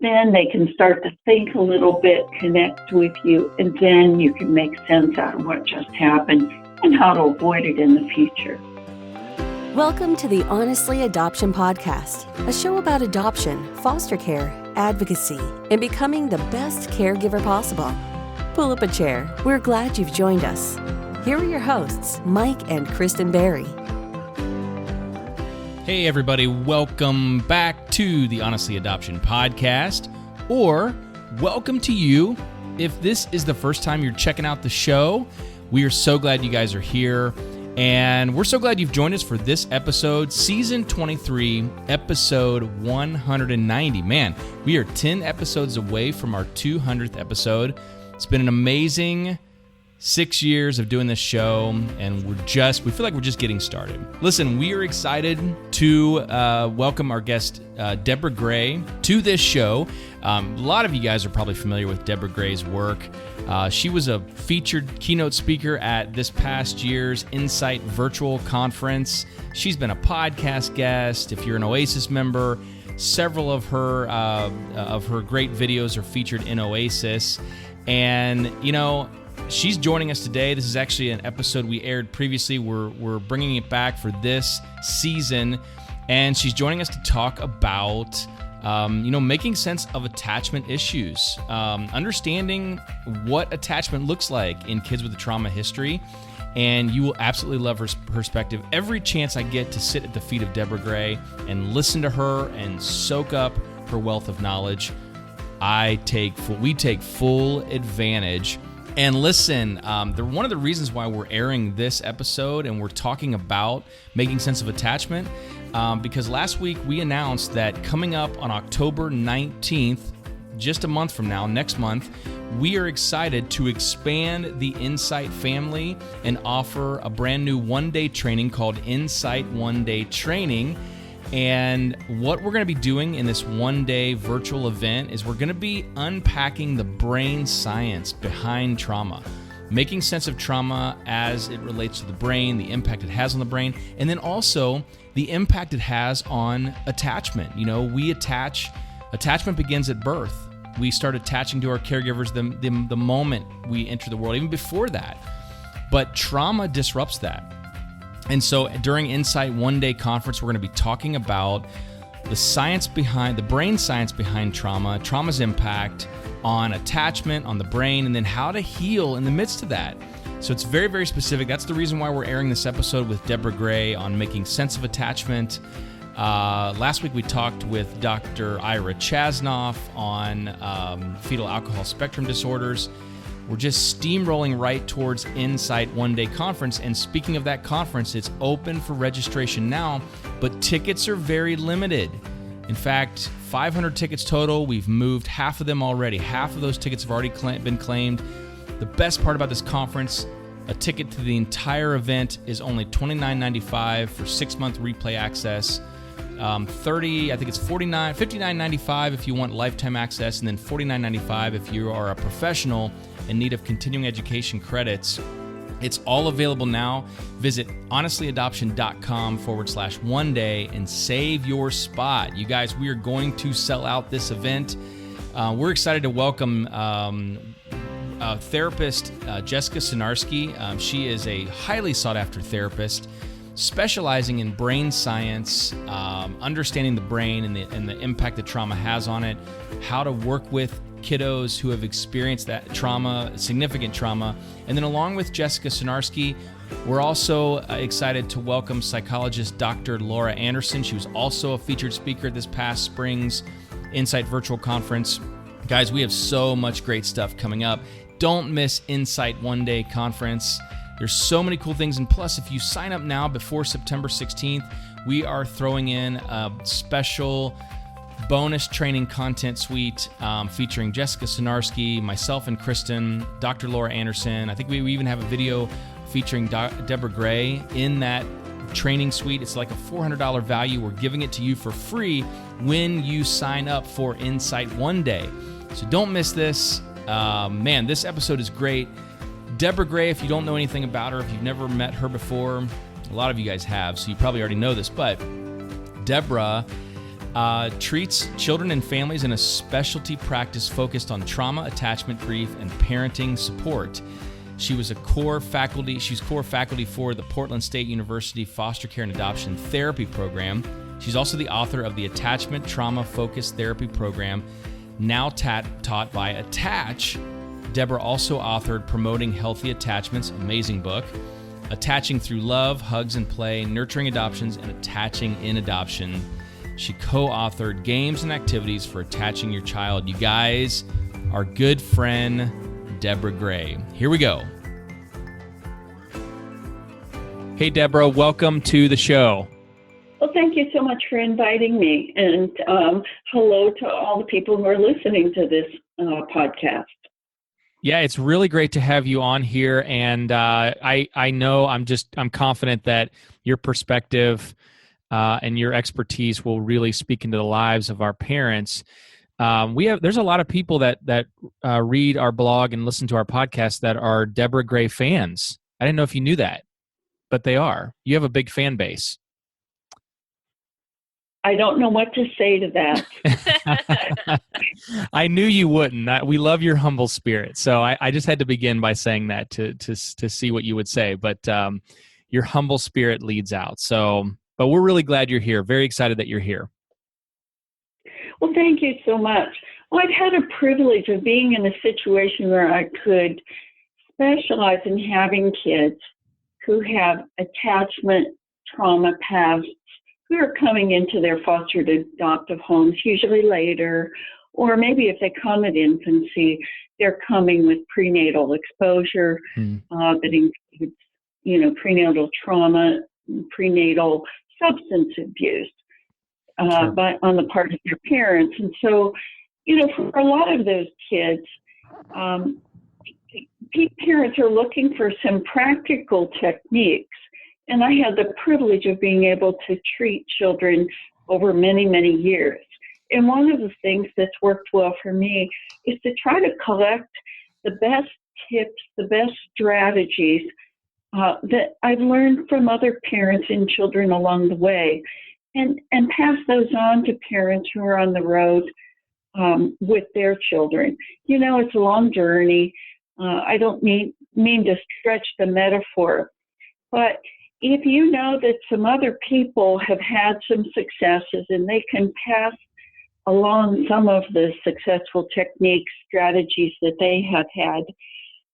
Then they can start to think a little bit, connect with you, and then you can make sense out of what just happened and how to avoid it in the future. Welcome to the Honestly Adoption Podcast, a show about adoption, foster care, advocacy, and becoming the best caregiver possible. Pull up a chair. We're glad you've joined us. Here are your hosts, Mike and Kristen Berry. Hey everybody, welcome back to the Honestly Adoption Podcast, or welcome to you if this is the first time you're checking out the show. We are so glad you guys are here, and we're so glad you've joined us for this episode, Season 23, Episode 190. Man, we are 10 episodes away from our 200th episode. It's been an amazing 6 years of doing this show, and we feel like we're just getting started. Listen, we are excited to welcome our guest, Deborah Gray, to this show. A lot of you guys are probably familiar with Deborah Gray's work. She was a featured keynote speaker at this past year's Insight virtual conference. She's been a podcast guest. If you're an Oasis member, several of her great videos are featured in Oasis. And, you know, she's joining us today. This is actually an episode we aired previously. We're bringing it back for this season, and she's joining us to talk about, making sense of attachment issues, understanding what attachment looks like in kids with a trauma history, and you will absolutely love her perspective. Every chance I get to sit at the feet of Deborah Gray and listen to her and soak up her wealth of knowledge, we take full advantage. And listen, one of the reasons why we're airing this episode and we're talking about making sense of attachment, because last week we announced that coming up on October 19th, just a month from now, next month, we are excited to expand the Insight family and offer a brand new one-day training called Insight One Day Training. And what we're going to be doing in this one-day virtual event is we're going to be unpacking the brain science behind trauma, making sense of trauma as it relates to the brain, the impact it has on the brain, and then also the impact it has on attachment. You know, attachment begins at birth. We start attaching to our caregivers the moment we enter the world, even before that. But trauma disrupts that. And so during Insight One Day Conference, we're going to be talking about the brain science behind trauma, trauma's impact on attachment, on the brain, and then how to heal in the midst of that. So it's very, very specific. That's the reason why we're airing this episode with Deborah Gray on making sense of attachment. Last week we talked with Dr. Ira Chasnoff on fetal alcohol spectrum disorders. We're just steamrolling right towards Insight One Day Conference. And speaking of that conference, it's open for registration now, but tickets are very limited. In fact, 500 tickets total. We've moved half of them already. Half of those tickets have already been claimed. The best part about this conference, a ticket to the entire event is only $29.95 for 6-month replay access. $59.95 if you want lifetime access, and then $49.95 if you are a professional in need of continuing education credits. It's all available now. Visit honestlyadoption.com/one day and save your spot. You guys, we are going to sell out this event. We're excited to welcome therapist Jessica Sinarski. She is a highly sought after therapist specializing in brain science, understanding the brain and the impact that trauma has on it, how to work with kiddos who have experienced that trauma, significant trauma. And then along with Jessica Sinarski, we're also excited to welcome psychologist Dr. Laura Anderson. She was also a featured speaker at this past spring's Insight Virtual Conference. Guys, we have so much great stuff coming up. Don't miss Insight One Day Conference. There's so many cool things, and plus, if you sign up now before September 16th, we are throwing in a special bonus training content suite featuring Jessica Sinarski, myself and Kristen, Dr. Laura Anderson. I think we even have a video featuring Deborah Gray in that training suite. It's like a $400 value. We're giving it to you for free when you sign up for Insight One Day. So don't miss this. Man, this episode is great. Deborah Gray, if you don't know anything about her, if you've never met her before, a lot of you guys have, so you probably already know this, but Deborah treats children and families in a specialty practice focused on trauma, attachment, grief, and parenting support. She was core faculty for the Portland State University Foster Care and Adoption Therapy Program. She's also the author of the Attachment Trauma Focused Therapy Program, now taught by Attach. Deborah also authored Promoting Healthy Attachments, amazing book, Attaching Through Love, Hugs and Play, Nurturing Adoptions, and Attaching in Adoption. She co-authored Games and Activities for Attaching Your Child. You guys, our good friend, Deborah Gray. Here we go. Hey, Deborah, welcome to the show. Well, thank you so much for inviting me. And hello to all the people who are listening to this podcast. Yeah, it's really great to have you on here. And I know I'm confident that your perspective and your expertise will really speak into the lives of our parents. There's a lot of people that read our blog and listen to our podcast that are Deborah Gray fans. I didn't know if you knew that, but they are. You have a big fan base. I don't know what to say to that. I knew you wouldn't. We love your humble spirit. So I just had to begin by saying that to see what you would say. But your humble spirit leads out. But we're really glad you're here. Very excited that you're here. Well, thank you so much. Well, I've had a privilege of being in a situation where I could specialize in having kids who have attachment trauma pasts, who are coming into their fostered adoptive homes, usually later, or maybe if they come at infancy, they're coming with prenatal exposure that includes, prenatal trauma, prenatal substance abuse. Sure. But on the part of your parents. And so, for a lot of those kids, parents are looking for some practical techniques. And I had the privilege of being able to treat children over many, many years. And one of the things that's worked well for me is to try to collect the best tips, the best strategies that I've learned from other parents and children along the way. And pass those on to parents who are on the road with their children. It's a long journey. I don't mean to stretch the metaphor, but if you know that some other people have had some successes and they can pass along some of the successful techniques, strategies that they have had,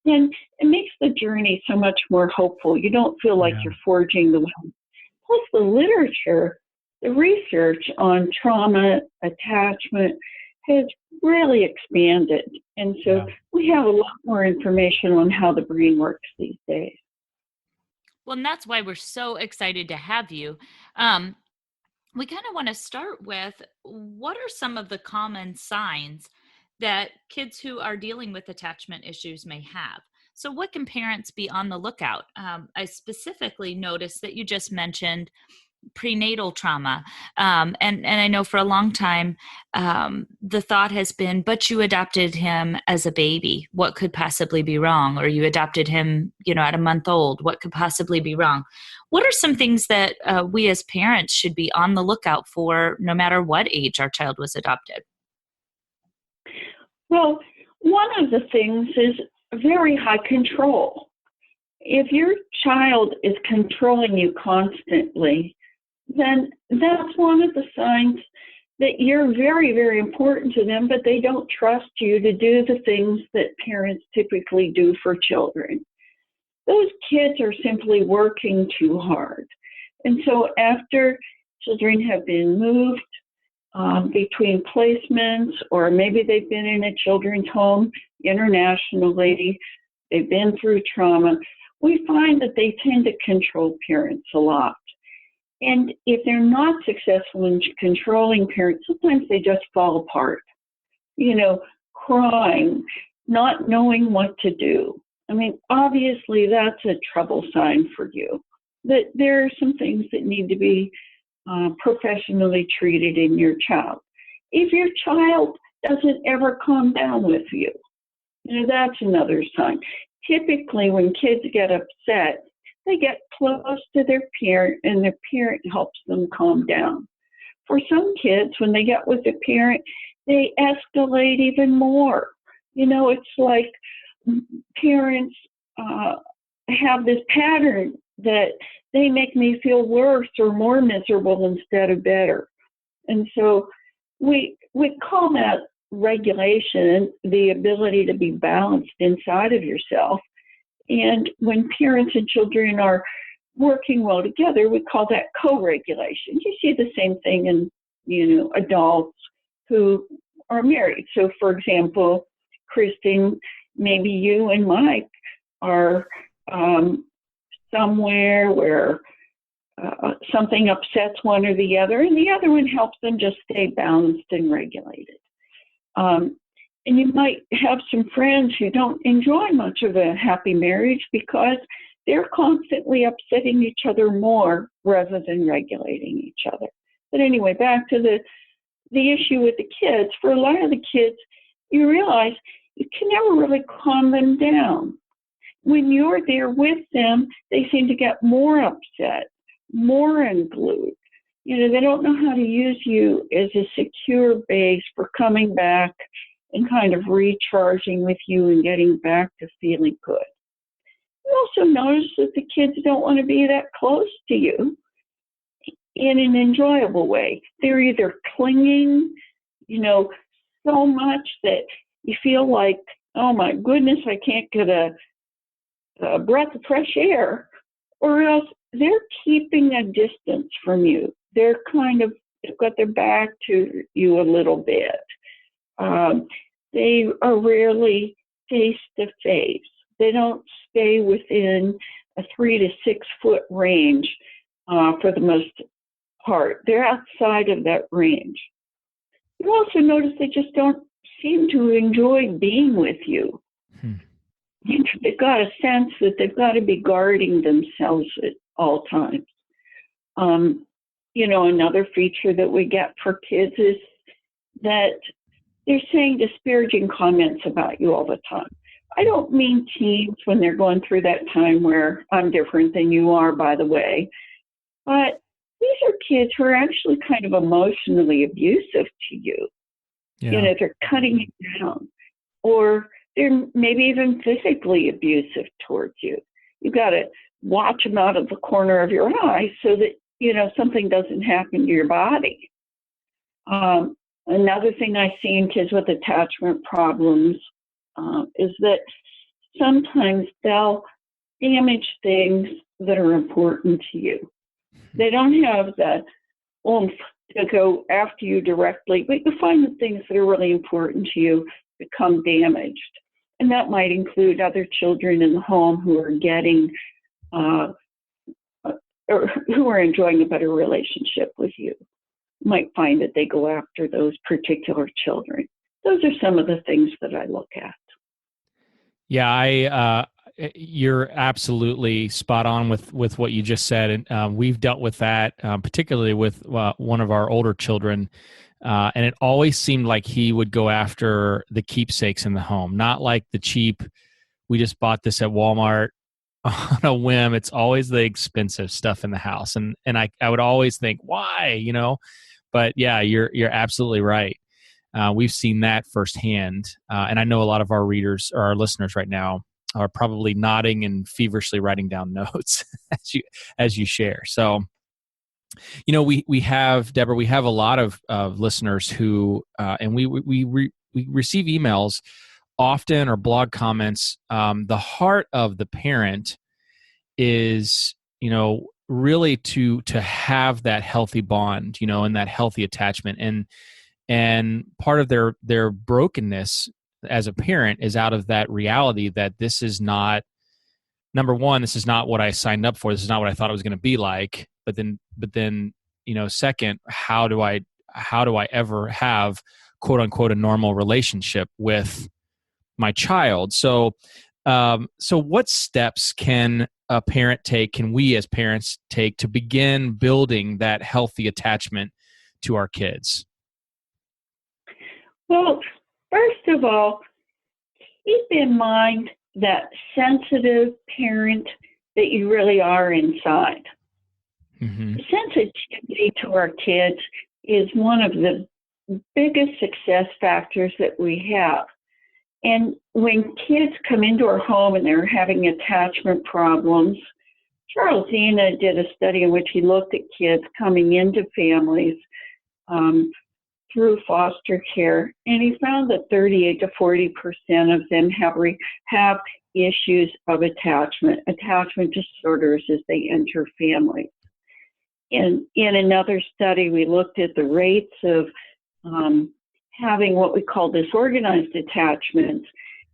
then it makes the journey so much more hopeful. You don't feel like you're forging the way. Plus the literature, the research on trauma, attachment has really expanded. And so we have a lot more information on how the brain works these days. Well, and that's why we're so excited to have you. We kind of want to start with, what are some of the common signs that kids who are dealing with attachment issues may have? So what can parents be on the lookout? I specifically noticed that you just mentioned prenatal trauma. And I know for a long time, the thought has been, but you adopted him as a baby. What could possibly be wrong? Or you adopted him, at a month old. What could possibly be wrong? What are some things that we as parents should be on the lookout for, no matter what age our child was adopted? Well, one of the things is very high control. If your child is controlling you constantly, then that's one of the signs that you're very, very important to them, but they don't trust you to do the things that parents typically do for children. Those kids are simply working too hard. And so after children have been moved between placements, or maybe they've been in a children's home internationally, they've been through trauma, we find that they tend to control parents a lot. And if they're not successful in controlling parents, sometimes they just fall apart, crying, not knowing what to do. I mean, obviously that's a trouble sign for you, that there are some things that need to be professionally treated in your child. If your child doesn't ever calm down with you, that's another sign. Typically when kids get upset, they get close to their parent and their parent helps them calm down. for some kids, when they get with a parent, they escalate even more. It's like parents have this pattern that they make me feel worse or more miserable instead of better. And so we call that regulation, the ability to be balanced inside of yourself. And when parents and children are working well together, we call that co-regulation. You see the same thing in, adults who are married. So, for example, Kristen, maybe you and Mike are somewhere where something upsets one or the other, and the other one helps them just stay balanced and regulated. And you might have some friends who don't enjoy much of a happy marriage because they're constantly upsetting each other more rather than regulating each other. But anyway, back to the issue with the kids. For a lot of the kids, you realize you can never really calm them down. When you're there with them, they seem to get more upset, more unglued. They don't know how to use you as a secure base for coming back and kind of recharging with you and getting back to feeling good. You also notice that the kids don't want to be that close to you in an enjoyable way. They're either clinging, so much that you feel like, oh my goodness, I can't get a breath of fresh air, or else they're keeping a distance from you. They've got their back to you a little bit. They are rarely face to face. They don't stay within a 3 to 6 foot range for the most part. They're outside of that range. You also notice they just don't seem to enjoy being with you. They've got a sense that they've got to be guarding themselves at all times. Another feature that we get for kids is that they're saying disparaging comments about you all the time. I don't mean teens when they're going through that time where I'm different than you are, by the way, but these are kids who are actually kind of emotionally abusive to you. Yeah. They're cutting you down, or they're maybe even physically abusive towards you. You've got to watch them out of the corner of your eye so that, something doesn't happen to your body. Another thing I see in kids with attachment problems is that sometimes they'll damage things that are important to you. They don't have the oomph to go after you directly, but you find the things that are really important to you become damaged. And that might include other children in the home who are getting or who are enjoying a better relationship with you. You might find that they go after those particular children. Those are some of the things that I look at. Yeah, you're absolutely spot on with what you just said. And we've dealt with that, particularly with one of our older children. And it always seemed like he would go after the keepsakes in the home, not like the cheap, we just bought this at Walmart on a whim. It's always the expensive stuff in the house. And I would always think, why, but yeah, you're absolutely right. We've seen that firsthand. And I know a lot of our readers or our listeners right now are probably nodding and feverishly writing down notes as you share. So, we have, Deborah, we have a lot of listeners who, and we receive emails often or blog comments. The heart of the parent is, really to have that healthy bond, and that healthy attachment. And part of their brokenness as a parent is out of that reality that this is not, number one, this is not what I signed up for. This is not what I thought it was going to be like. But then, second, how do I ever have, quote unquote, a normal relationship with my child? So what steps can a parent take? Can we as parents take to begin building that healthy attachment to our kids? Well, first of all, keep in mind that sensitive parent that you really are inside. Mm-hmm. Sensitivity to our kids is one of the biggest success factors that we have. And when kids come into our home and they're having attachment problems, Charles Zena did a study in which he looked at kids coming into families through foster care, and he found that 38 to 40% of them have issues of attachment disorders as they enter families. In another study, we looked at the rates of having what we call disorganized attachments,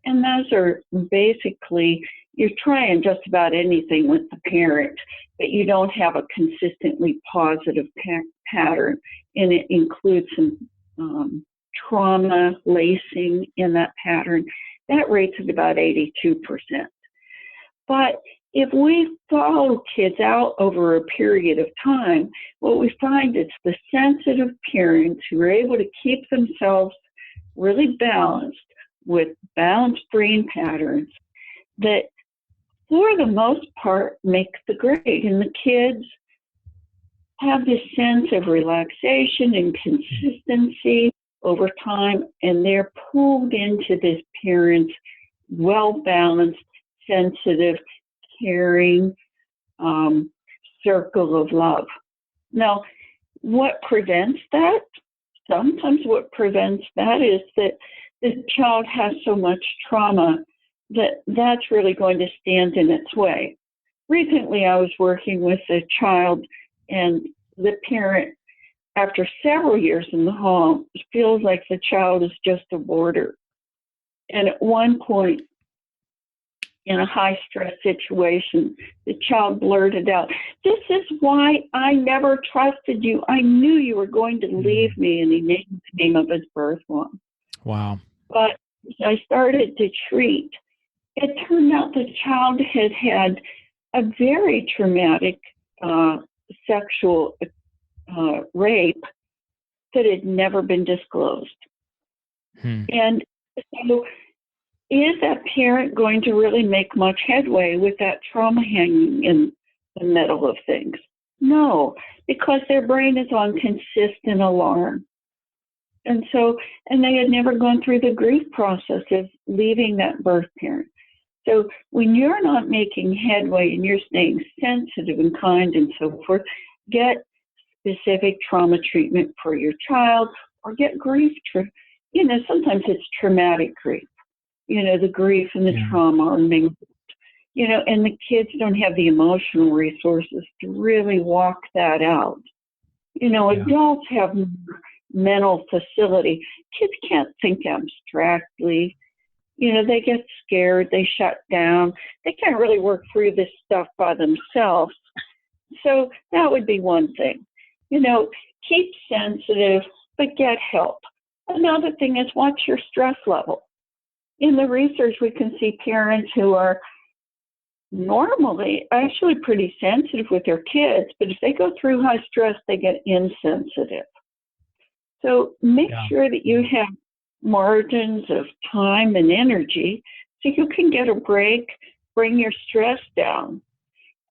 and those are basically you're trying just about anything with the parent, but you don't have a consistently positive pattern, and it includes some trauma lacing in that pattern. That rate's at about 82%. But if we follow kids out over a period of time, what we find is the sensitive parents who are able to keep themselves really balanced with balanced brain patterns that for the most part make the grade. And the kids have this sense of relaxation and consistency over time, and they're pulled into this parent's well-balanced, sensitive, caring circle of love. Now, what prevents that? Sometimes what prevents that is that the child has so much trauma that that's really going to stand in its way. Recently, I was working with a child, and the parent, after several years in the home, feels like the child is just a boarder. And at one point, in a high-stress situation, the child blurted out, "This is why I never trusted you. I knew you were going to leave me," and he named the name of his birth mom. Wow. But I started to treat. It turned out the child had had a very traumatic sexual rape that had never been disclosed. And so is that parent going to really make much headway with that trauma hanging in the middle of things? No, because their brain is on consistent alarm. And they had never gone through the grief process of leaving that birth parent. So when you're not making headway and you're staying sensitive and kind and so forth, get specific trauma treatment for your child, or get grief. Sometimes it's traumatic grief. The grief and the trauma are mingled. And the kids don't have the emotional resources to really walk that out. Adults have mental facility. Kids can't think abstractly. They get scared, they shut down. They can't really work through this stuff by themselves. So that would be one thing. Keep sensitive, but get help. Another thing is watch your stress level. In the research, we can see parents who are normally actually pretty sensitive with their kids, but if they go through high stress, they get insensitive. So make sure that you have margins of time and energy so you can get a break, bring your stress down.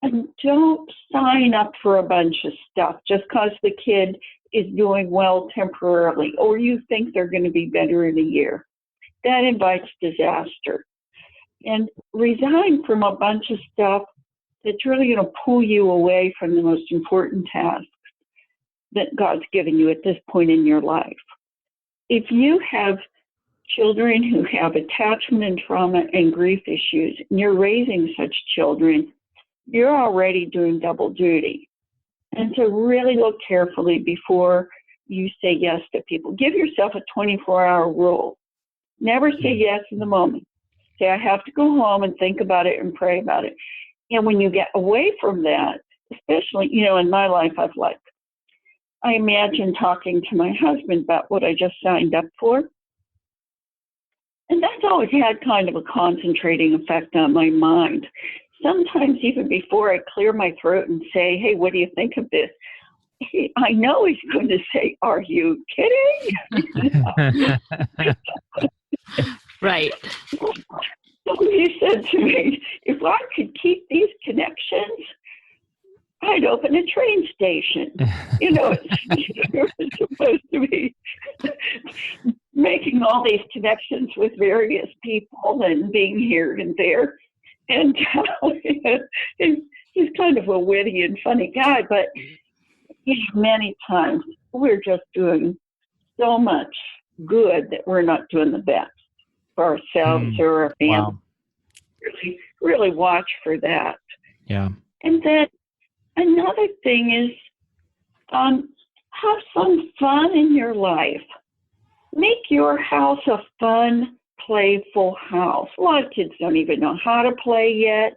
And don't sign up for a bunch of stuff just because the kid is doing well temporarily, or you think they're going to be better in a year. That invites disaster. And resign from a bunch of stuff that's really going to pull you away from the most important tasks that God's given you at this point in your life. If you have children who have attachment and trauma and grief issues, and you're raising such children, you're already doing double duty. And so really look carefully before you say yes to people. Give yourself a 24-hour rule. Never say yes in the moment. Say, I have to go home and think about it and pray about it. And when you get away from that, especially, in my life, I imagine talking to my husband about what I just signed up for. And that's always had kind of a concentrating effect on my mind. Sometimes even before I clear my throat and say, hey, what do you think of this? I know he's going to say, are you kidding? Right. So he said to me, if I could keep these connections, I'd open a train station. You know, it's supposed to be making all these connections with various people and being here and there. And he's kind of a witty and funny guy, but many times we're just doing so much good that we're not doing the best for ourselves or our family. Wow. Really, really watch for that. Yeah. And then another thing is have some fun in your life. Make your house a fun, playful house. A lot of kids don't even know how to play yet,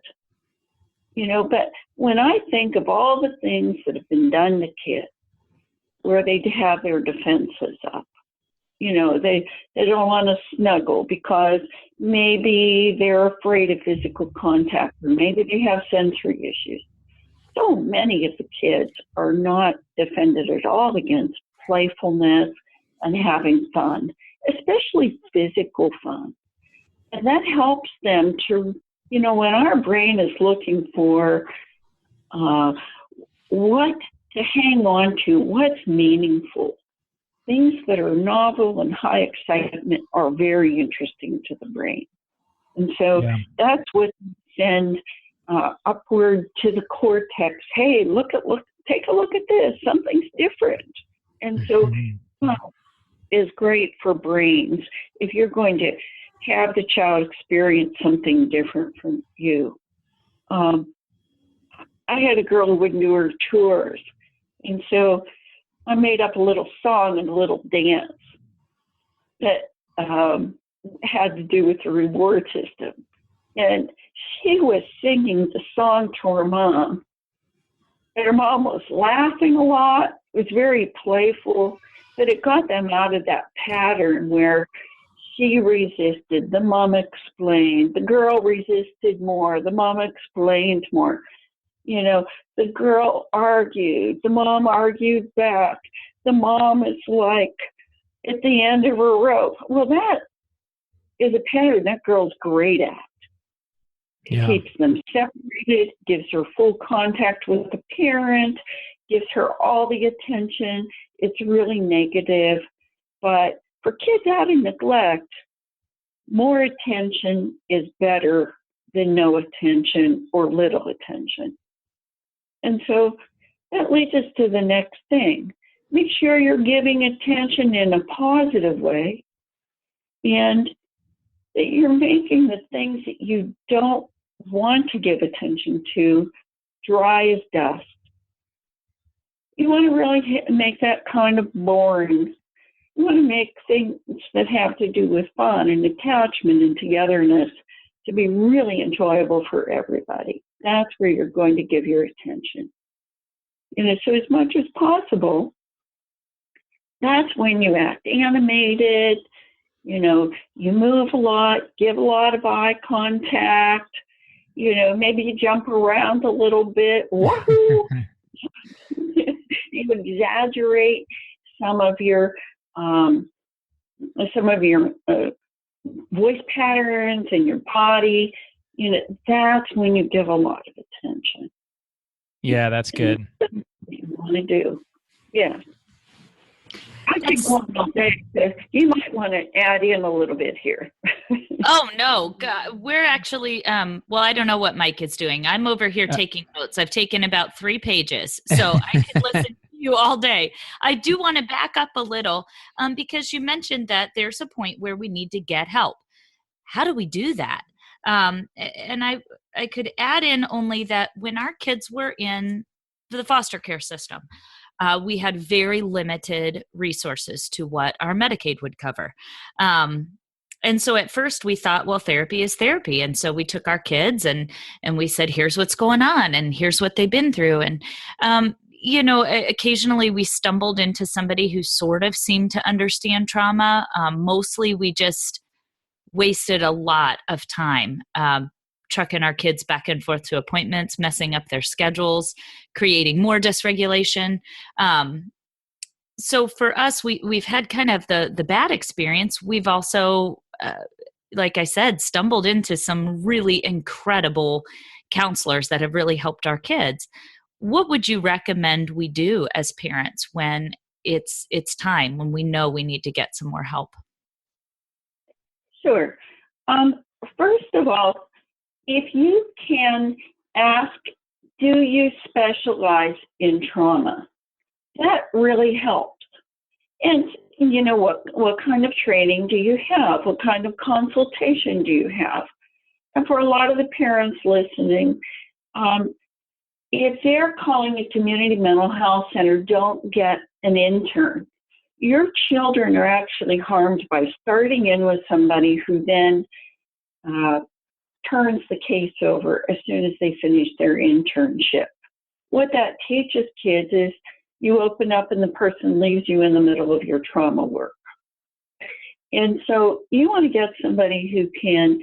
you know, but when I think of all the things that have been done to kids where they have their defenses up, you know, they don't want to snuggle because maybe they're afraid of physical contact or maybe they have sensory issues. So many of the kids are not defended at all against playfulness and having fun, especially physical fun. And that helps them to, you know, when our brain is looking for what to hang on to, what's meaningful, things that are novel and high excitement are very interesting to the brain. And so that's what we send upward to the cortex. Hey, take a look at this. Something's different. And so is great for brains if you're going to have the child experience something different from you. I had a girl who wouldn't do her chores, and so I made up a little song and a little dance that had to do with the reward system. And she was singing the song to her mom, and her mom was laughing a lot. It was very playful, but it got them out of that pattern where she resisted, the mom explained, the girl resisted more, the mom explained more. You know, the girl argued, the mom argued back. The mom is like at the end of her rope. Well, that is a pattern that girl's great at. It keeps them separated, gives her full contact with the parent, gives her all the attention. It's really negative. But for kids out of neglect, more attention is better than no attention or little attention. And so that leads us to the next thing. Make sure you're giving attention in a positive way and that you're making the things that you don't want to give attention to dry as dust. You want to really make that kind of boring. You want to make things that have to do with fun and attachment and togetherness to be really enjoyable for everybody. That's where you're going to give your attention. You know, so as much as possible, that's when you act animated, you know, you move a lot, give a lot of eye contact, you know, maybe you jump around a little bit, woohoo! You exaggerate some of your voice patterns and your body. You know, that's when you give a lot of attention. Yeah, that's good. That's what you want to do. Yeah. I think one more thing, you might want to add in a little bit here. Oh, no. God, we're actually, well, I don't know what Mike is doing. I'm over here taking notes. I've taken about 3 pages, so I could listen to you all day. I do want to back up a little because you mentioned that there's a point where we need to get help. How do we do that? And I could add in only that when our kids were in the foster care system, we had very limited resources to what our Medicaid would cover. And so at first we thought, well, therapy is therapy. And so we took our kids and we said, here's what's going on and here's what they've been through. And, you know, occasionally we stumbled into somebody who sort of seemed to understand trauma. Mostly we just wasted a lot of time trucking our kids back and forth to appointments, messing up their schedules, creating more dysregulation. So for us, we've had kind of the bad experience. We've also, like I said, stumbled into some really incredible counselors that have really helped our kids. what would you recommend we do as parents when it's time, when we know we need to get some more help? Sure. First of all, if you can ask, do you specialize in trauma? That really helps. And what kind of training do you have? What kind of consultation do you have? And for a lot of the parents listening, if they're calling a community mental health center, don't get an intern. Your children are actually harmed by starting in with somebody who then turns the case over as soon as they finish their internship. What that teaches kids is you open up and the person leaves you in the middle of your trauma work. And so you want to get somebody who can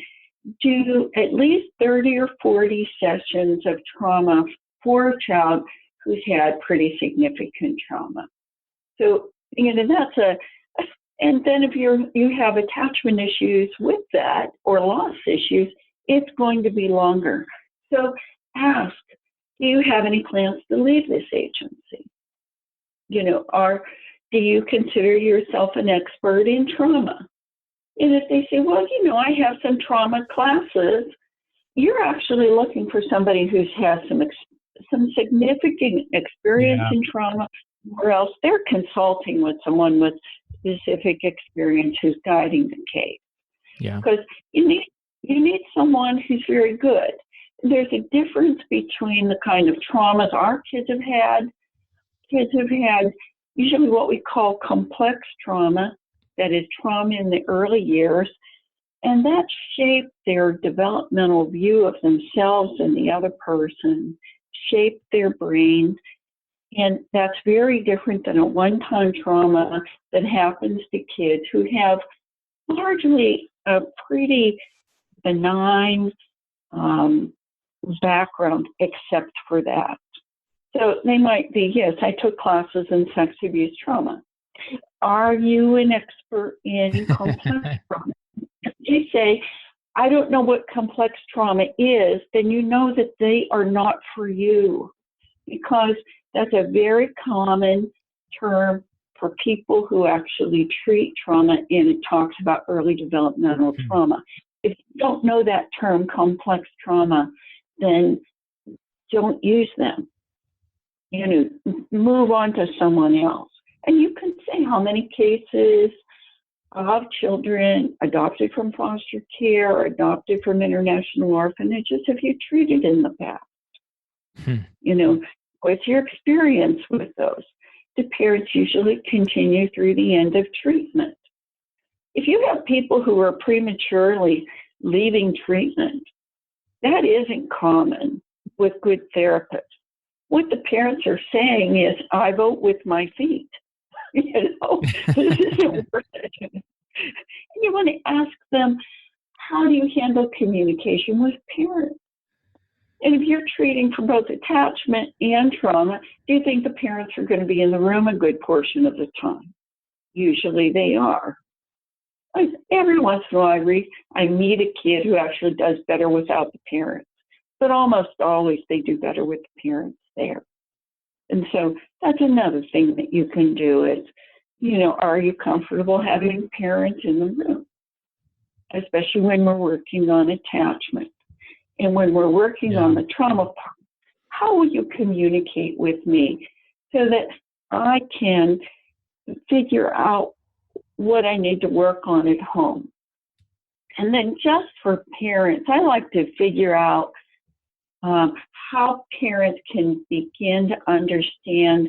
do at least 30 or 40 sessions of trauma for a child who's had pretty significant trauma. So, that's and then if you have attachment issues with that or loss issues, it's going to be longer. So ask, do you have any plans to leave this agency? Do you consider yourself an expert in trauma? And if they say, well, I have some trauma classes, you're actually looking for somebody who's had some significant experience in trauma, or else they're consulting with someone with specific experience who's guiding the case. Yeah. Because you need someone who's very good. There's a difference between the kind of traumas our kids have had. Kids have had usually what we call complex trauma, that is trauma in the early years, and that shaped their developmental view of themselves and the other person, shaped their brain, and that's very different than a one-time trauma that happens to kids who have largely a pretty benign background except for that. So they might be, yes, I took classes in sex abuse trauma. Are you an expert in complex trauma? If they say, I don't know what complex trauma is, then you know that they are not for you, because that's a very common term for people who actually treat trauma, and it talks about early developmental trauma. If you don't know that term, complex trauma, then don't use them. Move on to someone else. And you can say how many cases of children adopted from foster care or adopted from international orphanages have you treated in the past? What's your experience with those? The parents usually continue through the end of treatment. If you have people who are prematurely leaving treatment, that isn't common with good therapists. What the parents are saying is, I vote with my feet. This isn't worth it. And you want to ask them, how do you handle communication with parents? And if you're treating for both attachment and trauma, do you think the parents are going to be in the room a good portion of the time? Usually they are. Every once in a while I meet a kid who actually does better without the parents, but almost always they do better with the parents there. And so that's another thing that you can do is, are you comfortable having parents in the room? Especially when we're working on attachment. And when we're working on the trauma part, how will you communicate with me so that I can figure out what I need to work on at home? And then just for parents, I like to figure out how parents can begin to understand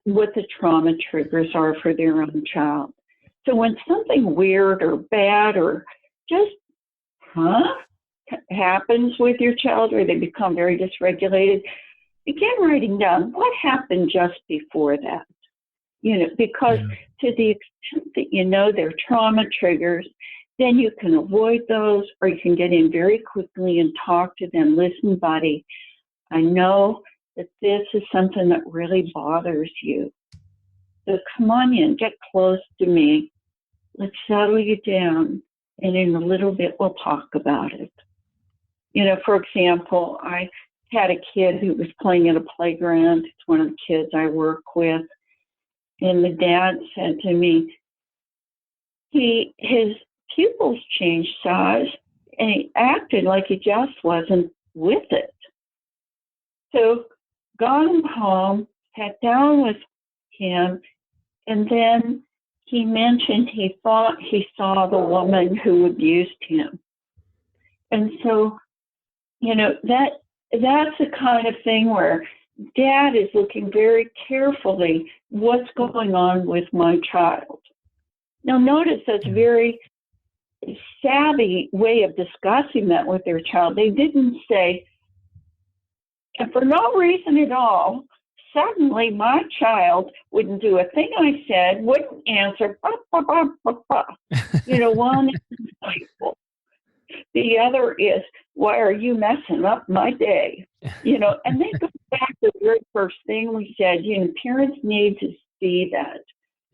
what the trauma triggers are for their own child. So when something weird or bad or just, happens with your child, or they become very dysregulated, begin writing down what happened just before that. Because to the extent that you know their trauma triggers, then you can avoid those, or you can get in very quickly and talk to them. Listen, buddy, I know that this is something that really bothers you. So come on in, get close to me. Let's settle you down, and in a little bit we'll talk about it. For example, I had a kid who was playing at a playground. It's one of the kids I work with. And the dad said to me, his pupils changed size, and he acted like he just wasn't with it. So got him home, sat down with him, and then he mentioned he thought he saw the woman who abused him. And so, that's the kind of thing where dad is looking very carefully what's going on with my child. Now, notice that's a very savvy way of discussing that with their child. They didn't say, and for no reason at all, suddenly my child wouldn't do a thing I said, wouldn't answer, one is playful. The other is, why are you messing up my day? And they go back to the very first thing we said, parents need to see that.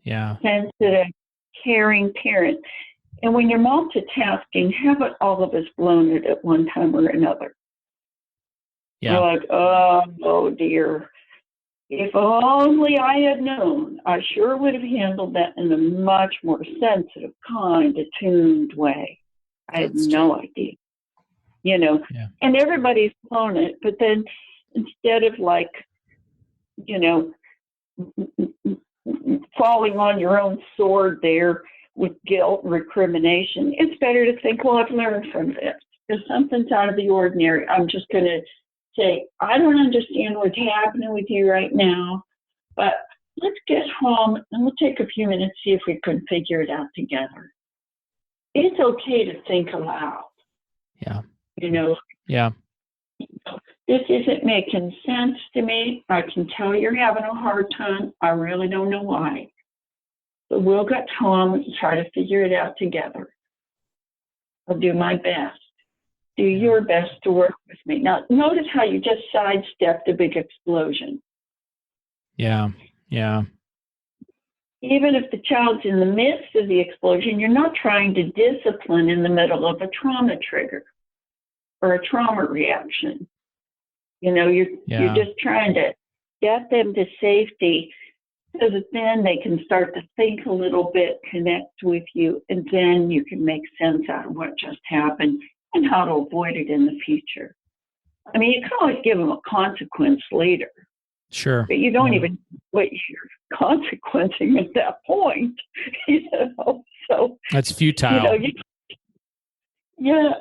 Yeah. Sensitive, caring parent. And when you're multitasking, haven't all of us blown it at one time or another? Yeah. You're like, oh dear. If only I had known, I sure would have handled that in a much more sensitive, kind, attuned way. I had no idea. Yeah. And everybody's blown it, but then instead of falling on your own sword there with guilt and recrimination, it's better to think, well, I've learned from this. If something's out of the ordinary, I'm just going to say, I don't understand what's happening with you right now, but let's get home and we'll take a few minutes, see if we can figure it out together. It's okay to think aloud. Yeah. Yeah. This isn't making sense to me. I can tell you're having a hard time. I really don't know why. But we'll get home and try to figure it out together. I'll do my best. Do your best to work with me. Now, notice how you just sidestepped a big explosion. Yeah. Yeah. Even if the child's in the midst of the explosion, you're not trying to discipline in the middle of a trauma trigger or a trauma reaction. You're just trying to get them to safety so that then they can start to think a little bit, connect with you, and then you can make sense out of what just happened and how to avoid it in the future. I mean, you can always give them a consequence later. Sure. But you don't even what you're consequencing at that point. So that's futile. Yes.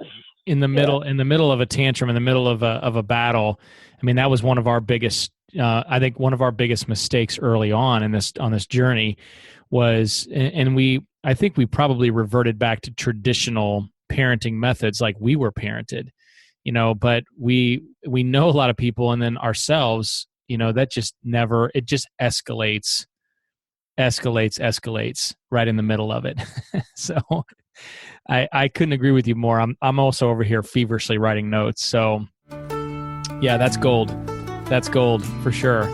In the middle of a tantrum, in the middle of a battle. I mean, that was one of our biggest. I think one of our biggest mistakes early on this journey was, and I think we probably reverted back to traditional parenting methods like we were parented, but we know a lot of people, and then ourselves, that just never, it just escalates right in the middle of it. So I couldn't agree with you more. I'm also over here feverishly writing notes. So yeah, that's gold. That's gold for sure.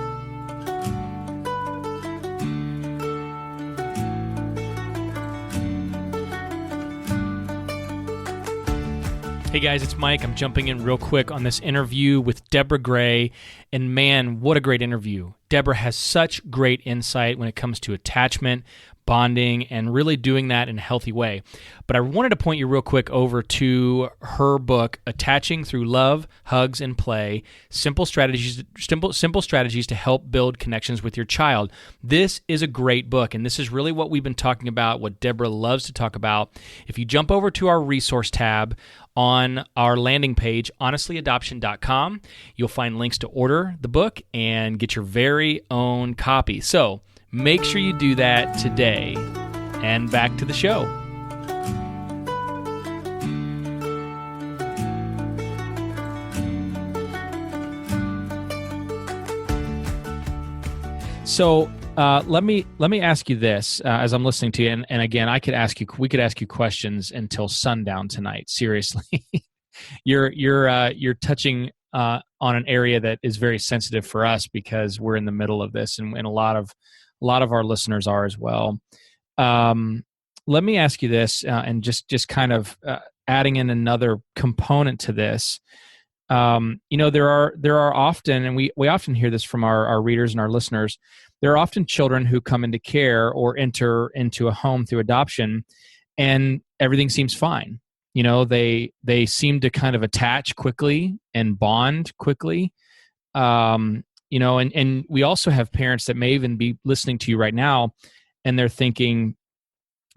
Hey guys, it's Mike. I'm jumping in real quick on this interview with Deborah Gray. And man, what a great interview. Deborah has such great insight when it comes to attachment, bonding, and really doing that in a healthy way. But I wanted to point you real quick over to her book, Attaching Through Love, Hugs, and Play, Simple Strategies to Help Build Connections with Your Child. This is a great book, and this is really what we've been talking about, what Deborah loves to talk about. If you jump over to our resource tab on our landing page, honestlyadoption.com, you'll find links to order the book and get your very own copy. So make sure you do that today. And back to the show. So let me ask you this as I'm listening to you, and again, we could ask you questions until sundown tonight. Seriously, you're touching on an area that is very sensitive for us because we're in the middle of this, and a lot of our listeners are as well. Let me ask you this, and just kind of adding in another component to this. There are often, and we often hear this from our readers and our listeners, there are often children who come into care or enter into a home through adoption, and everything seems fine. They seem to kind of attach quickly and bond quickly. And we also have parents that may even be listening to you right now, and they're thinking,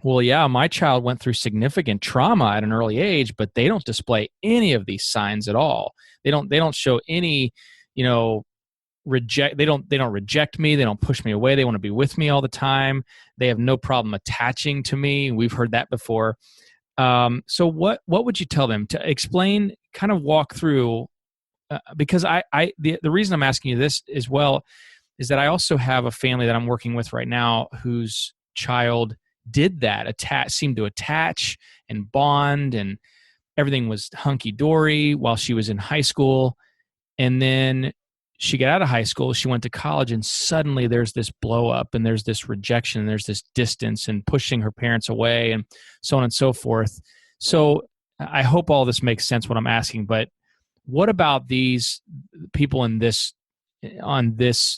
well, yeah, my child went through significant trauma at an early age, but they don't display any of these signs at all. They don't show any, they don't reject me. They don't push me away. They want to be with me all the time. They have no problem attaching to me. We've heard that before. So what would you tell them to explain, kind of walk through, because the reason I'm asking you this as well is that I also have a family that I'm working with right now whose child did that, seemed to attach and bond, and everything was hunky-dory while she was in high school. And then she got out of high school, she went to college, and suddenly there's this blow up, and there's this rejection, and there's this distance and pushing her parents away, and so on and so forth. So I hope all this makes sense what I'm asking, but what about these people on this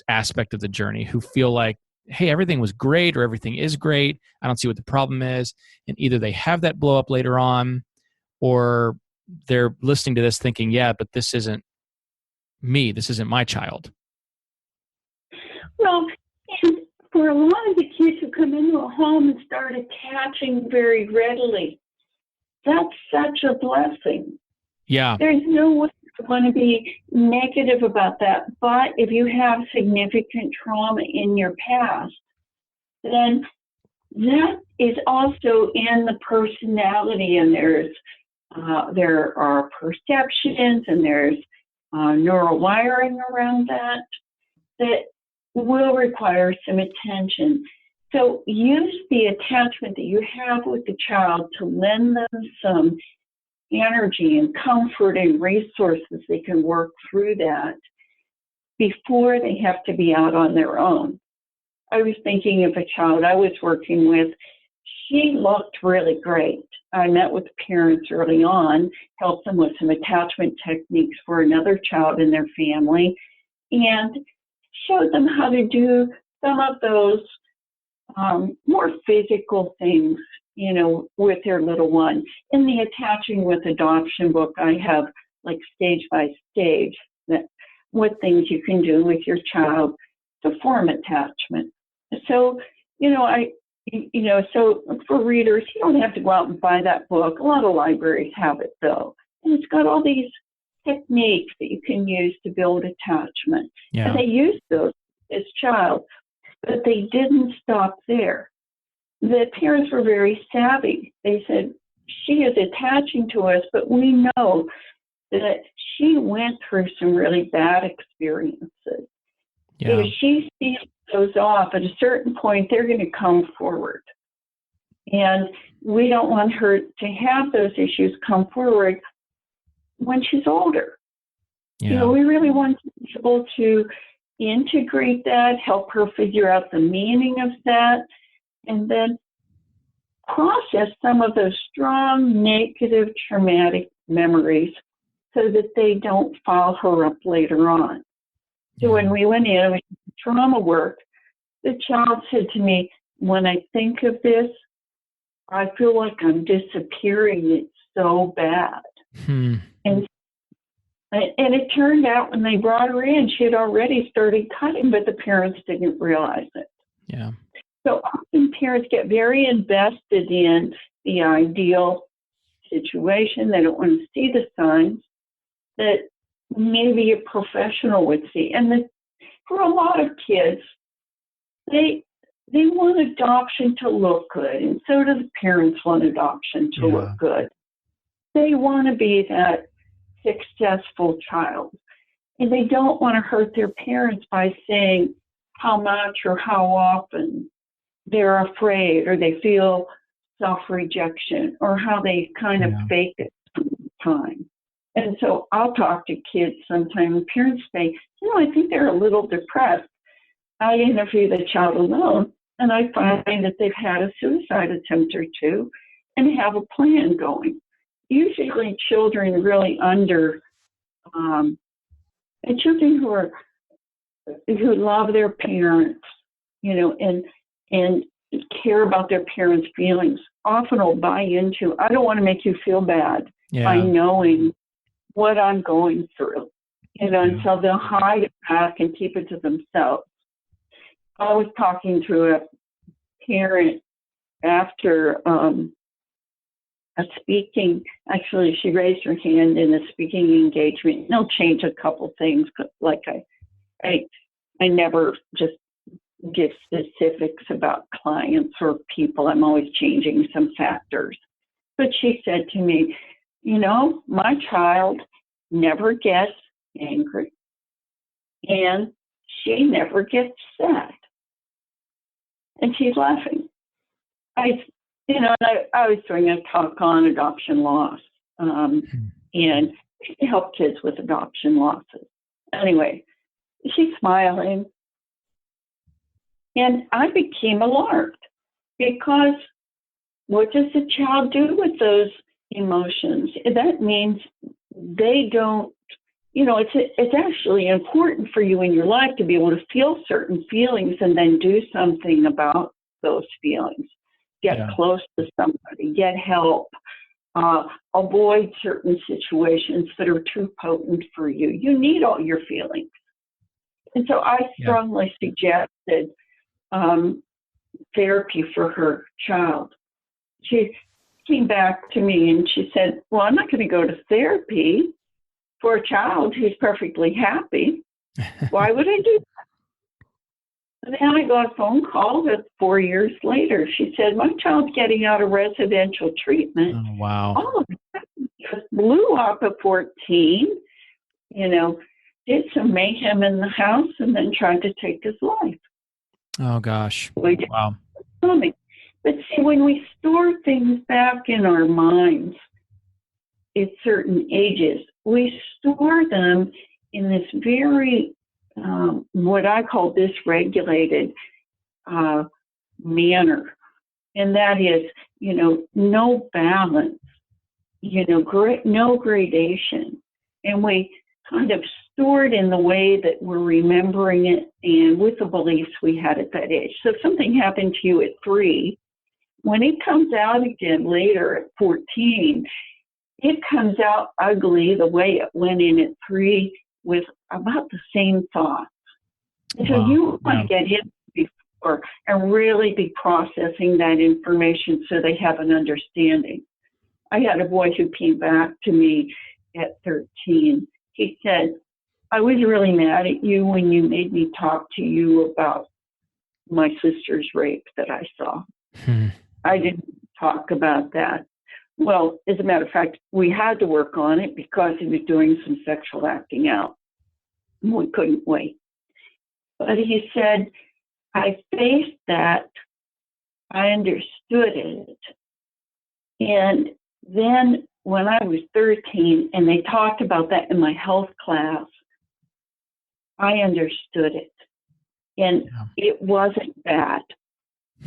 aspect of the journey who feel like, hey, everything was great or everything is great, I don't see what the problem is, and either they have that blow up later on, or they're listening to this thinking, yeah, but this isn't me, this isn't my child? Well, and for a lot of the kids who come into a home and start attaching very readily, that's such a blessing. Yeah. There's no way you want to be negative about that. But if you have significant trauma in your past, then that is also in the personality, and there are perceptions, and there's neural wiring around that will require some attention. So use the attachment that you have with the child to lend them some energy and comfort and resources. They can work through that before they have to be out on their own. I was thinking of a child I was working with. She looked really great. I met with parents early on, helped them with some attachment techniques for another child in their family, and showed them how to do some of those more physical things, with their little one. In the Attaching with Adoption book, I have like stage by stage what things you can do with your child to form attachment. So, so for readers, you don't have to go out and buy that book. A lot of libraries have it though. And it's got all these techniques that you can use to build attachment. Yeah. And they used those as child, but they didn't stop there. The parents were very savvy. They said, she is attaching to us, but we know that she went through some really bad experiences. Yeah. If she sees those off, at a certain point, they're going to come forward. And we don't want her to have those issues come forward when she's older. Yeah. We really want to be able to integrate that, help her figure out the meaning of that, and then process some of those strong, negative, traumatic memories so that they don't follow her up later on. So when we went in with trauma work, the child said to me, when I think of this, I feel like I'm disappearing. It's so bad. And it turned out when they brought her in, she had already started cutting, but the parents didn't realize it. Yeah. So often parents get very invested in the ideal situation. They don't want to see the signs that maybe a professional would see. And for a lot of kids, they want adoption to look good, and so do the parents want adoption to look good. They want to be that successful child, and they don't want to hurt their parents by saying how much or how often they're afraid, or they feel self-rejection, or how they kind of fake it sometimes. And so I'll talk to kids sometimes, and parents say, I think they're a little depressed. I interview the child alone, and I find that they've had a suicide attempt or two and have a plan going. Usually children really and children who love their parents, and care about their parents' feelings, often will buy into, I don't want to make you feel bad by knowing what I'm going through, and so they'll hide it back and keep it to themselves. I was talking to a parent after a speaking, actually she raised her hand in a speaking engagement. They'll change a couple things, like I never just give specifics about clients or people. I'm always changing some factors. But she said to me, my child never gets angry and she never gets sad. And she's laughing. I was doing a talk on adoption loss, and to help kids with adoption losses. Anyway, she's smiling. And I became alarmed, because what does the child do with those emotions? That means they don't, it's actually important for you in your life to be able to feel certain feelings and then do something about those feelings. Get close to somebody, get help, avoid certain situations that are too potent for you. You need all your feelings. And so I strongly suggested therapy for her child. She came back to me and she said, well, I'm not going to go to therapy for a child who's perfectly happy. Why would I do that? And then I got a phone call that 4 years later, she said, my child's getting out of residential treatment. Oh, wow. All of that just blew up at 14, did some mayhem in the house and then tried to take his life. Oh, gosh. Wow. But see, when we store things back in our minds at certain ages, we store them in this very, what I call dysregulated manner. And that is, no balance, no gradation. And we kind of stored in the way that we're remembering it and with the beliefs we had at that age. So if something happened to you at 3, when it comes out again later at 14, it comes out ugly the way it went in at 3 with about the same thoughts. And so you want to get in before and really be processing that information so they have an understanding. I had a boy who came back to me at 13. He said, I was really mad at you when you made me talk to you about my sister's rape that I saw. I didn't talk about that. Well, as a matter of fact, we had to work on it because he was doing some sexual acting out. We couldn't wait. But he said, I faced that. I understood it. And then when I was 13 and they talked about that in my health class, I understood it. And it wasn't bad.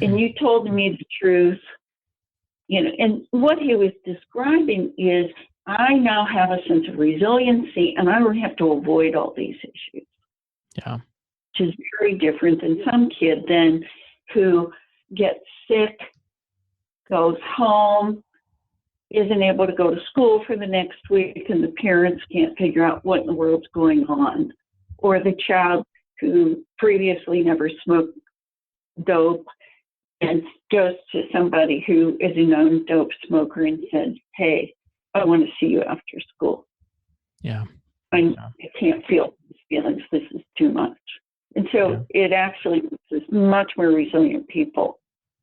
And you told me the truth. And what he was describing is I now have a sense of resiliency and I don't have to avoid all these issues. Yeah. Which is very different than some kid then who gets sick, goes home, isn't able to go to school for the next week, and the parents can't figure out what in the world's going on. Or the child who previously never smoked dope and goes to somebody who is a known dope smoker and says, hey, I want to see you after school. Yeah. I can't feel these feelings. This is too much. And so it actually makes us much more resilient people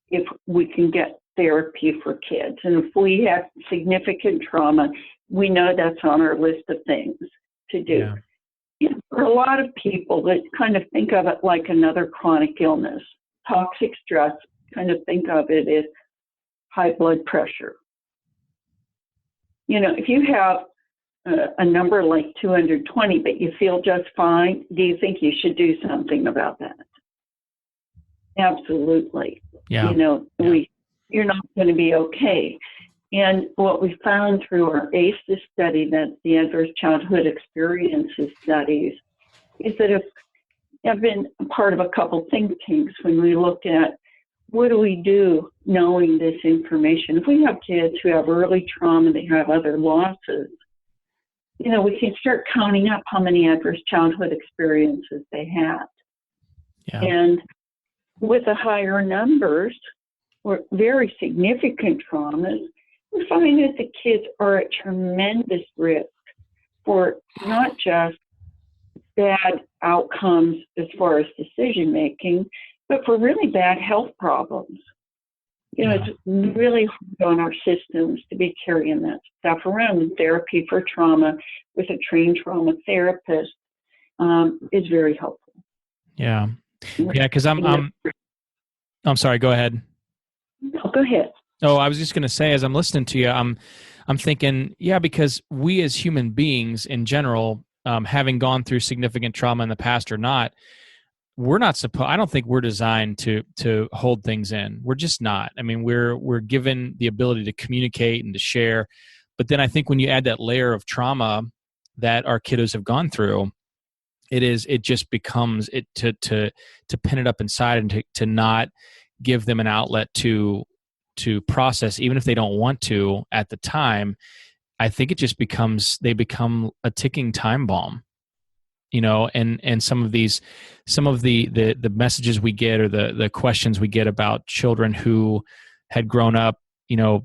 if we can get therapy for kids. And if we have significant trauma, we know that's on our list of things to do. Yeah. For a lot of people that kind of think of it like another chronic illness, toxic stress, kind of think of it as high blood pressure. If you have a number like 220, but you feel just fine, do you think you should do something about that? Absolutely. Yeah. You're not going to be okay. And what we found through our ACEs study, that's the Adverse Childhood Experiences studies, is that if I've been part of a couple think tanks when we look at what do we do knowing this information. If we have kids who have early trauma, they have other losses, we can start counting up how many adverse childhood experiences they had. Yeah. And with the higher numbers or very significant traumas, we find that the kids are at tremendous risk for not just bad outcomes as far as decision making, but for really bad health problems. It's really hard on our systems to be carrying that stuff around. And therapy for trauma with a trained trauma therapist is very helpful. Yeah. Yeah, because I'm sorry, go ahead. No, go ahead. Oh, I was just going to say, as I'm listening to you, I'm thinking, because we as human beings in general, having gone through significant trauma in the past or not, I don't think we're designed to hold things in. We're just not. I mean, we're given the ability to communicate and to share. But then I think when you add that layer of trauma that our kiddos have gone through, it just becomes to pin it up inside and to not give them an outlet to process, even if they don't want to at the time. I think it just they become a ticking time bomb. And some of the messages we get or the questions we get about children who had grown up,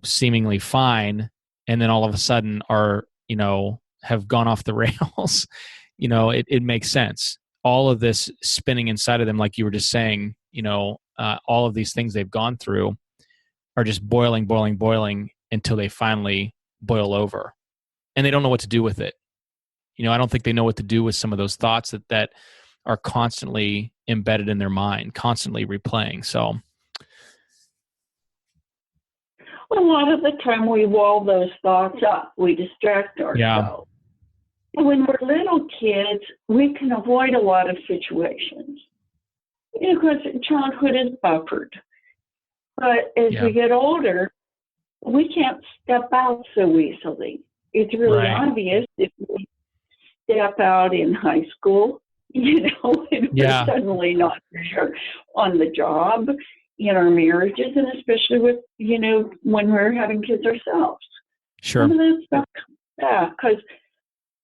seemingly fine, and then all of a sudden are, have gone off the rails. It makes sense. All of this spinning inside of them, like you were just saying, all of these things they've gone through are just boiling until they finally boil over, and they don't know what to do with it. I don't think they know what to do with some of those thoughts that are constantly embedded in their mind, constantly replaying. So, a lot of the time we wall those thoughts up. We distract ourselves. Yeah. And when we're little kids, we can avoid a lot of situations because childhood is buffered. But as we get older, we can't step out so easily. It's really obvious if we step out in high school, and we're suddenly not there on the job, in our marriages, and especially with, when we're having kids ourselves. Sure. Some of that stuff comes back because,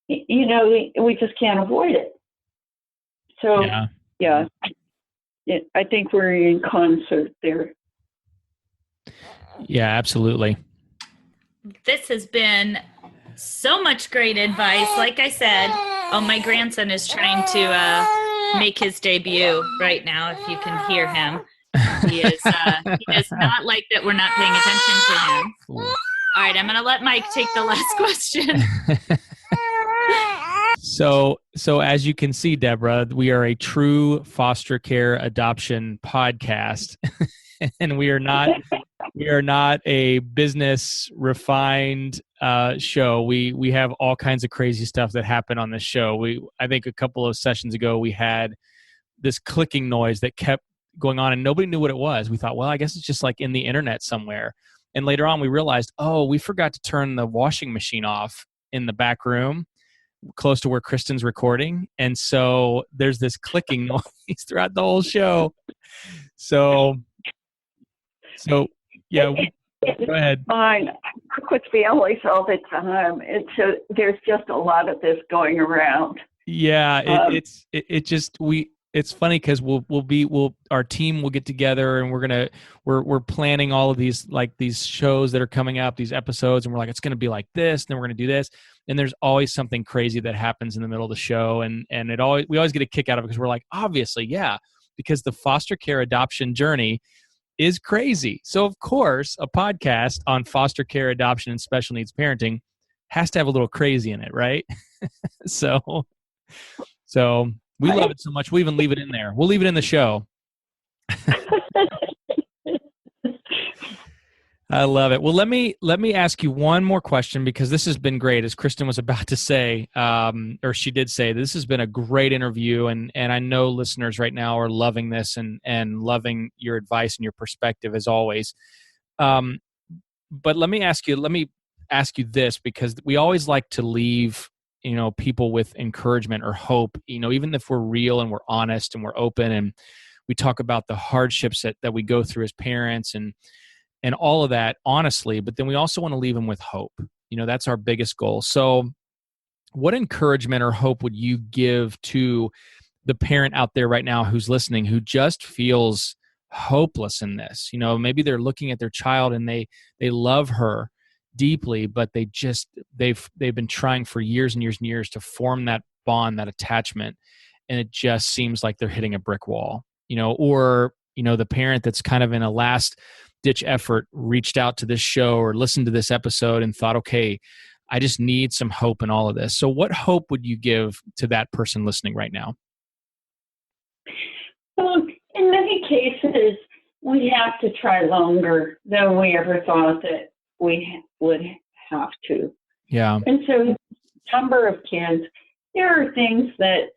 we just can't avoid it. So, I think we're in concert there. Yeah, absolutely. This has been so much great advice. Like I said, my grandson is trying to make his debut right now, if you can hear him. He does not like that we're not paying attention to him. All right, I'm going to let Mike take the last question. So as you can see, Deborah, we are a true foster care adoption podcast, and we are not a business refined show. We have all kinds of crazy stuff that happen on this show. I think a couple of sessions ago we had this clicking noise that kept going on and nobody knew what it was. We thought, well, I guess it's just like in the internet somewhere. And later on we realized, we forgot to turn the washing machine off in the back room close to where Kristen's recording. And so there's this clicking noise throughout the whole show. So yeah, go ahead. Fine. I work with families all the time. There's just a lot of this going around. Yeah, it's funny because our team will get together and we're planning all of these shows that are coming up, these episodes, and we're like, it's going to be like this, and then we're going to do this, and there's always something crazy that happens in the middle of the show, and we always get a kick out of it because we're like, obviously, because the foster care adoption journey is crazy. So of course, a podcast on foster care adoption and special needs parenting has to have a little crazy in it, right? So we love it so much. We even leave it in there. We'll leave it in the show. I love it. Well, let me ask you one more question because this has been great. As Kristen was about to say, or she did say, this has been a great interview, and I know listeners right now are loving this and loving your advice and your perspective as always. but let me ask you this, because we always like to leave, people with encouragement or hope, even if we're real and we're honest and we're open and we talk about the hardships that we go through as parents and all of that honestly, but then we also want to leave them with hope. That's our biggest goal. So what encouragement or hope would you give to the parent out there right now who's listening, who just feels hopeless in this? Maybe they're looking at their child and they love her deeply, but they've been trying for years and years and years to form that bond, that attachment, and it just seems like they're hitting a brick wall. Or the parent that's kind of in a last ditch effort reached out to this show or listened to this episode and thought, okay, I just need some hope in all of this. So what hope would you give to that person listening right now? Well, in many cases, we have to try longer than we ever thought that we would have to. Yeah. And so, number of kids, there are things that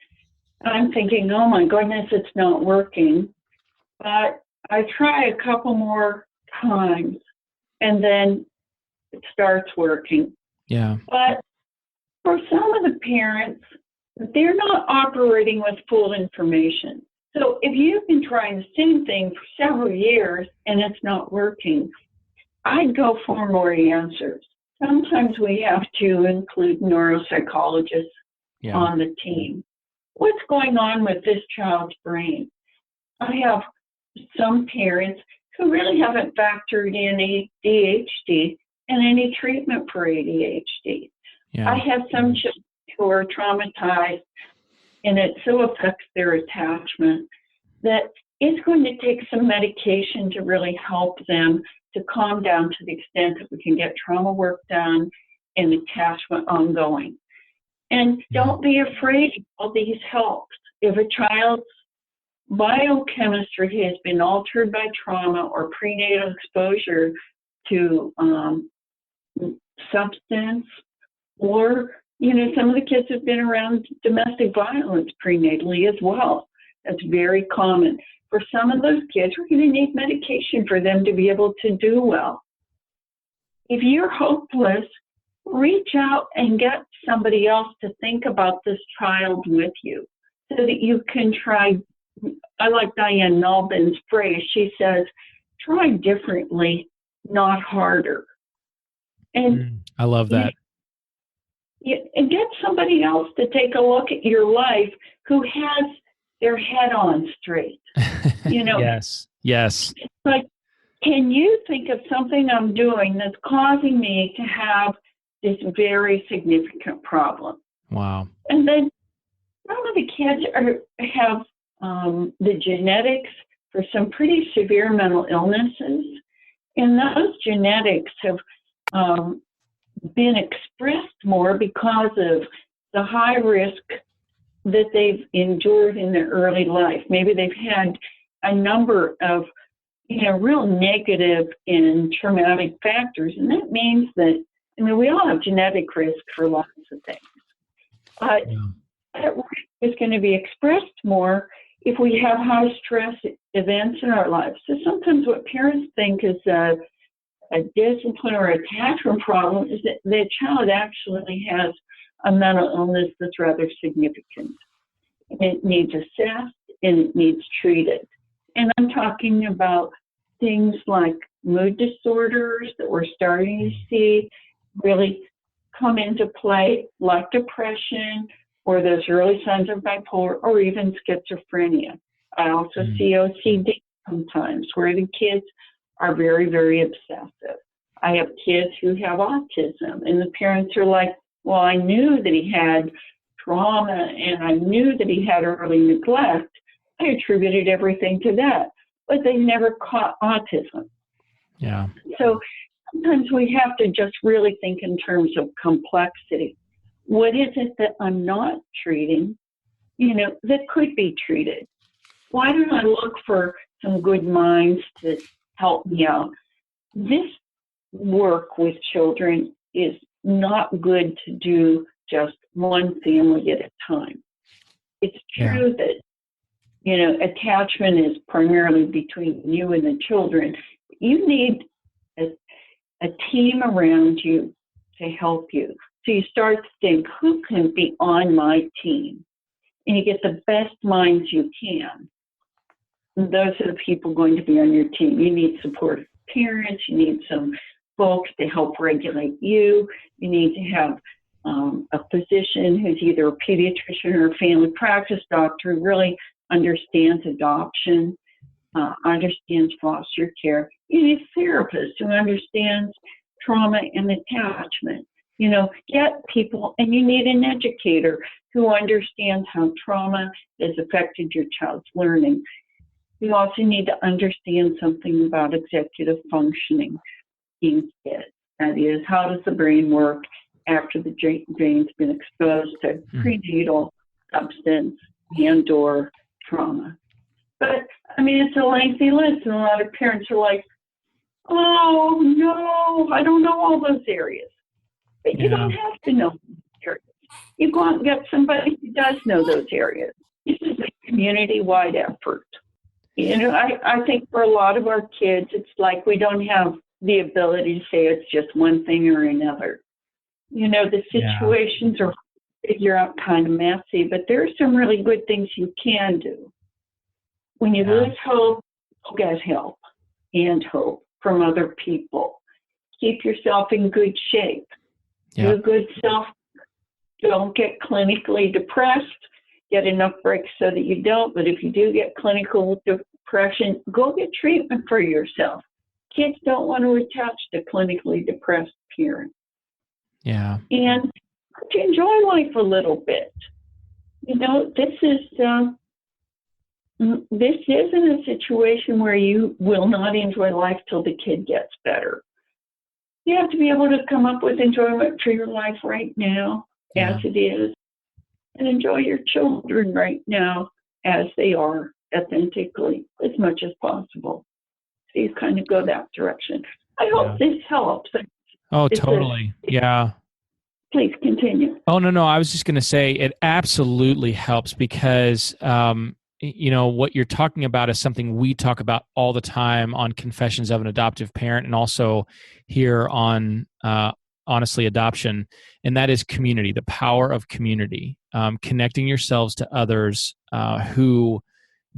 I'm thinking, oh my goodness, it's not working. But I try a couple more times and then it starts working. Yeah. But for some of the parents, they're not operating with full information. So if you've been trying the same thing for several years and it's not working, I'd go for more answers. Sometimes we have to include neuropsychologists on the team. What's going on with this child's brain? I have some parents who really haven't factored in ADHD and any treatment for ADHD. Yeah. I have some children who are traumatized, and it so affects their attachment that it's going to take some medication to really help them to calm down to the extent that we can get trauma work done and attachment ongoing. And don't be afraid of all these helps. If a child's biochemistry has been altered by trauma or prenatal exposure to substance, or, some of the kids have been around domestic violence prenatally as well. That's very common. For some of those kids, we're going to need medication for them to be able to do well. If you're hopeless, reach out and get somebody else to think about this child with you so that you can try. I like Diane Nalbin's phrase. She says, try differently, not harder. And I love that. And get somebody else to take a look at your life who has their head on straight. Yes. It's like, can you think of something I'm doing that's causing me to have this very significant problem? Wow. And then some of the kids have the genetics for some pretty severe mental illnesses, and those genetics have been expressed more because of the high risk that they've endured in their early life. Maybe they've had a number of, real negative and traumatic factors. And that means that, we all have genetic risk for lots of things. But that risk is going to be expressed more if we have high stress events in our lives. So sometimes what parents think is a discipline or attachment problem is that the child actually has a mental illness that's rather significant. It needs assessed and it needs treated. And I'm talking about things like mood disorders that we're starting to see really come into play, like depression or those early signs of bipolar or even schizophrenia. I also see OCD sometimes where the kids are very, very obsessive. I have kids who have autism and the parents are like, well, I knew that he had trauma and I knew that he had early neglect. I attributed everything to that, but they never caught autism. Yeah. So sometimes we have to just really think in terms of complexity. What is it that I'm not treating, that could be treated? Why don't I look for some good minds to help me out? This work with children is not good to do just one family at a time. It's true that, attachment is primarily between you and the children. You need a team around you to help you. So you start to think, who can be on my team? And you get the best minds you can. And those are the people going to be on your team. You need supportive parents. You need some folks to help regulate you. You need to have a physician who's either a pediatrician or a family practice doctor who really understands adoption, understands foster care. You need a therapist who understands trauma and attachment. Get people, and you need an educator who understands how trauma has affected your child's learning. You also need to understand something about executive functioning in kids. That is, how does the brain work after the brain's been exposed to prenatal substance and/or trauma? But, it's a lengthy list, and a lot of parents are like, oh, no, I don't know all those areas. But you don't have to know those areas. You go out and get somebody who does know those areas. This is a community-wide effort. I think for a lot of our kids, it's like we don't have the ability to say it's just one thing or another. The situations are figure out kind of messy, but there are some really good things you can do. When you lose hope, get help and hope from other people. Keep yourself in good shape. Do good self. Don't get clinically depressed. Get enough breaks so that you don't. But if you do get clinical depression, go get treatment for yourself. Kids don't want to attach to clinically depressed parents. Yeah. And to enjoy life a little bit. This isn't a situation where you will not enjoy life till the kid gets better. You have to be able to come up with enjoyment for your life right now, as it is, and enjoy your children right now as they are, authentically, as much as possible. So you kind of go that direction. I hope this helps. Oh, totally. Yeah. Please continue. Oh, no. I was just going to say it absolutely helps because, what you're talking about is something we talk about all the time on Confessions of an Adoptive Parent and also here on Honestly Adoption, and that is community, the power of community, connecting yourselves to others who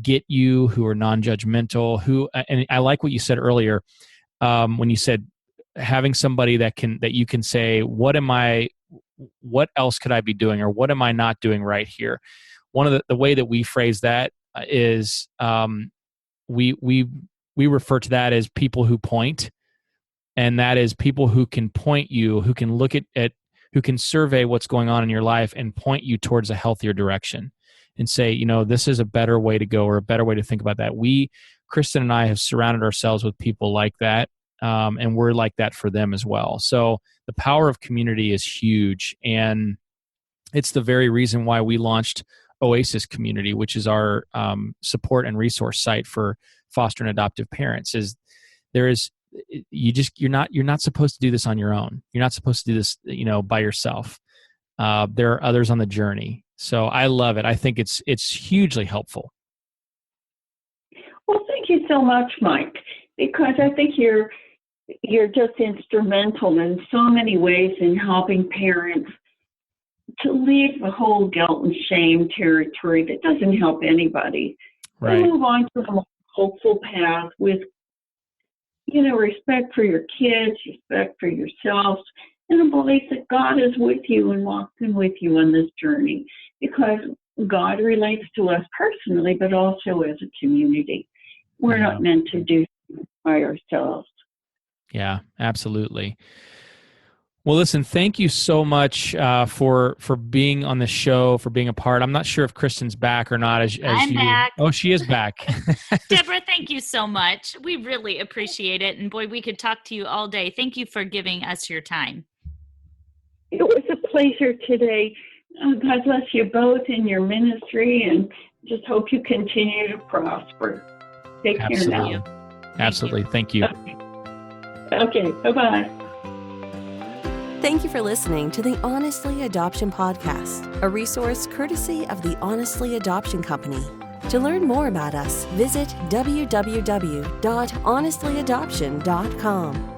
get you, who are non-judgmental, and I like what you said earlier when you said having somebody that you can say, what else could I be doing, or what am I not doing right here? One of the way that we phrase that is we refer to that as people who point, and that is people who can point you, who can look at who can survey what's going on in your life and point you towards a healthier direction and say, this is a better way to go or a better way to think about that. Kristen and I have surrounded ourselves with people like that, and we're like that for them as well. So the power of community is huge, and it's the very reason why we launched Oasis Community, which is our support and resource site for foster and adoptive parents. You're not supposed to do this on your own. You're not supposed to do this, by yourself. There are others on the journey. So I love it. I think it's hugely helpful. Well, thank you so much, Mike, because I think you're just instrumental in so many ways in helping parents to leave the whole guilt and shame territory that doesn't help anybody. Right. And move on to a more hopeful path with, respect for your kids, respect for yourselves, and a belief that God is with you and walking with you on this journey, because God relates to us personally, but also as a community. We're not meant to do things by ourselves. Yeah, absolutely. Well, listen, thank you so much for being on the show, for being a part. I'm not sure if Kristen's back or not. I'm back. Oh, she is back. Deborah, thank you so much. We really appreciate it. And boy, we could talk to you all day. Thank you for giving us your time. It was a pleasure today. God bless you both in your ministry, and just hope you continue to prosper. Take care now. Absolutely. Thank you. Okay. Bye-bye. Thank you for listening to the Honestly Adoption Podcast, a resource courtesy of the Honestly Adoption Company. To learn more about us, visit www.honestlyadoption.com.